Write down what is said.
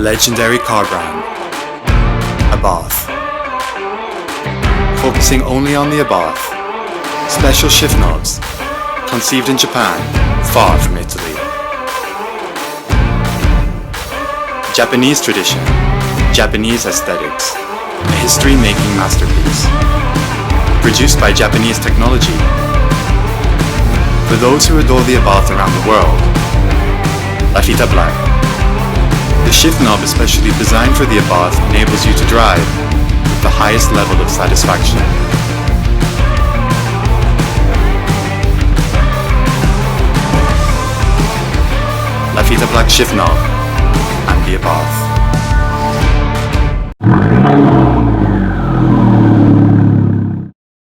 legendary car brand, Abarth. Focusing only on the Abarth, special shift knobs, conceived in Japan, far from Italy. Japanese tradition, Japanese aesthetics, a history-making masterpiece. Produced by Japanese technology. For those who adore the Abarth around the world, FIT+a BLACK. The shift knob especially designed for the Abarth enables you to drive with the highest level of satisfaction. FIT+a BLACK shift knob and the Abarth.